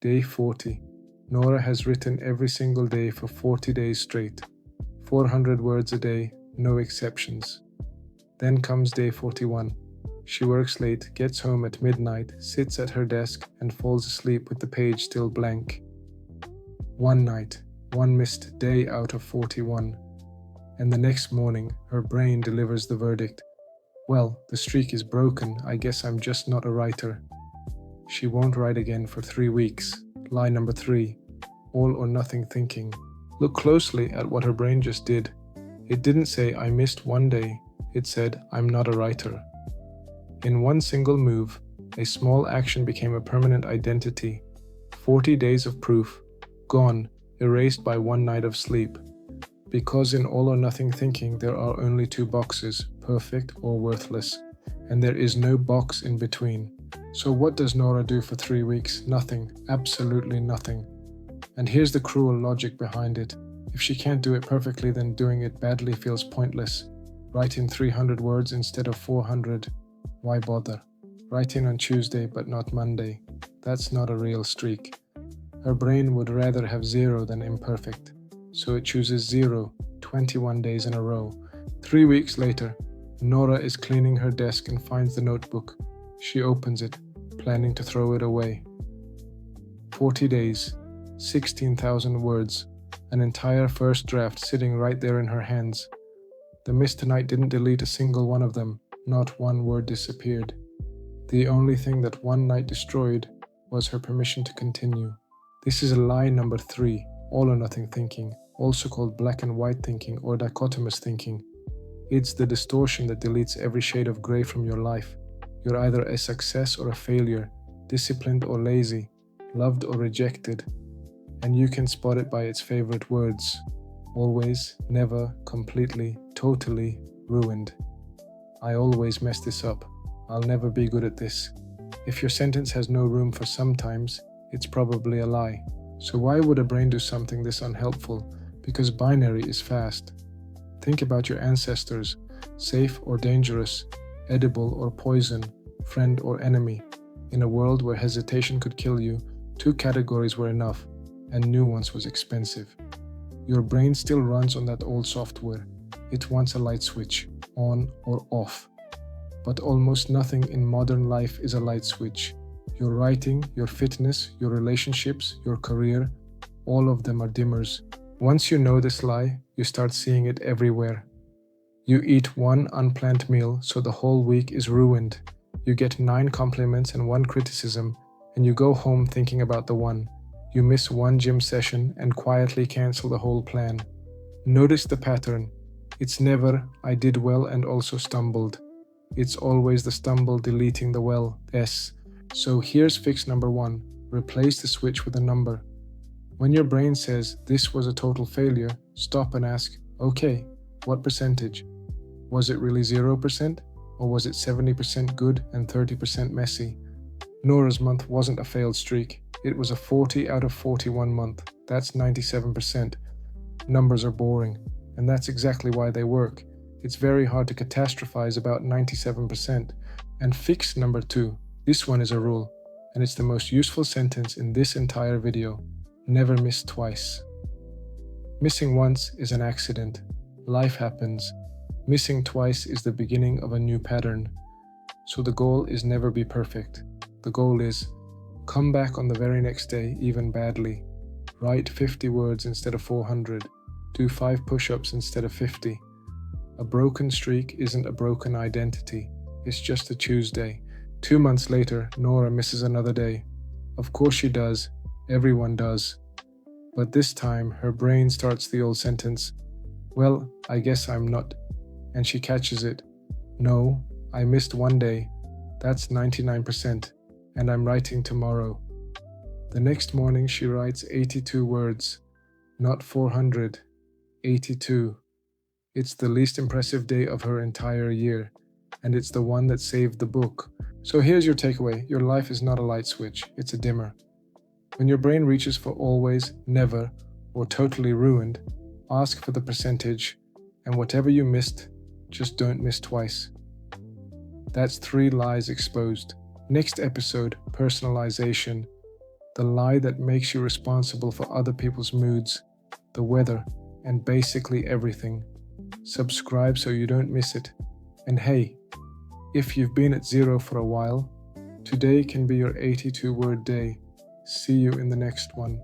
Day 40. Nora has written every single day for 40 days straight. 400 words a day, no exceptions. Then comes day 41. She works late, gets home at midnight, sits at her desk, and falls asleep with the page still blank. One night, one missed day out of 41. And the next morning, her brain delivers the verdict. Well, the streak is broken, I guess I'm just not a writer. She won't write again for 3 weeks. Lie number 3. All or nothing thinking. Look closely at what her brain just did. It didn't say, I missed one day. It said, I'm not a writer. In one single move, a small action became a permanent identity. 40 days of proof, gone, erased by one night of sleep. Because in all or nothing thinking, there are only 2 boxes, perfect or worthless. And there is no box in between. So what does Nora do for 3 weeks? Nothing. Absolutely nothing. And here's the cruel logic behind it. If she can't do it perfectly, then doing it badly feels pointless. Writing 300 words instead of 400. Why bother? Writing on Tuesday but not Monday. That's not a real streak. Her brain would rather have 0 than imperfect. So it chooses 0, 21 days in a row. 3 weeks later, Nora is cleaning her desk and finds the notebook. She opens it, planning to throw it away. 40 days, 16,000 words, an entire first draft sitting right there in her hands. The mist tonight didn't delete a single one of them, not one word disappeared. The only thing that one night destroyed was her permission to continue. This is lie number 3, all or nothing thinking, also called black and white thinking or dichotomous thinking. It's the distortion that deletes every shade of gray from your life. You're either a success or a failure, disciplined or lazy, loved or rejected, and you can spot it by its favorite words. Always, never, completely, totally, ruined. I always mess this up. I'll never be good at this. If your sentence has no room for sometimes, it's probably a lie. So why would a brain do something this unhelpful? Because binary is fast. Think about your ancestors, safe or dangerous, edible or poison, friend or enemy. In a world where hesitation could kill you, 2 categories were enough, and new ones was expensive. Your brain still runs on that old software. It wants a light switch, on or off. But almost nothing in modern life is a light switch. Your writing, your fitness, your relationships, your career, all of them are dimmers. Once you know this lie, you start seeing it everywhere. You eat one unplanned meal, so the whole week is ruined. You get 9 compliments and 1 criticism, and you go home thinking about the one. You miss 1 gym session and quietly cancel the whole plan. Notice the pattern. It's never, I did well and also stumbled. It's always the stumble deleting the well, S. So here's fix number 1. Replace the switch with a number. When your brain says this was a total failure, stop and ask, okay, what percentage? Was it really 0%? Or was it 70% good and 30% messy? Nora's month wasn't a failed streak. It was a 40 out of 41 month. That's 97%. Numbers are boring, and that's exactly why they work. It's very hard to catastrophize about 97%. And fix number 2. This one is a rule, and it's the most useful sentence in this entire video. Never miss twice. Missing once is an accident. Life happens. Missing twice is the beginning of a new pattern. So the goal is never be perfect. The goal is come back on the very next day, even badly. Write 50 words instead of 400. Do 5 push-ups instead of 50. A broken streak isn't a broken identity. It's just a Tuesday. 2 months later, Nora misses another day. Of course she does. Everyone does. But this time, her brain starts the old sentence, well, I guess I'm not. And she catches it. No, I missed 1 day. That's 99%. And I'm writing tomorrow. The next morning, she writes 82 words. Not 400. 82. It's the least impressive day of her entire year. And it's the one that saved the book. So here's your takeaway. Your life is not a light switch. It's a dimmer. When your brain reaches for always, never, or totally ruined, ask for the percentage, and whatever you missed, just don't miss twice. That's 3 lies exposed. Next episode, personalization. the lie that makes you responsible for other people's moods, the weather, and basically everything. Subscribe so you don't miss it. And hey, if you've been at zero for a while, today can be your 82-word day. See you in the next one.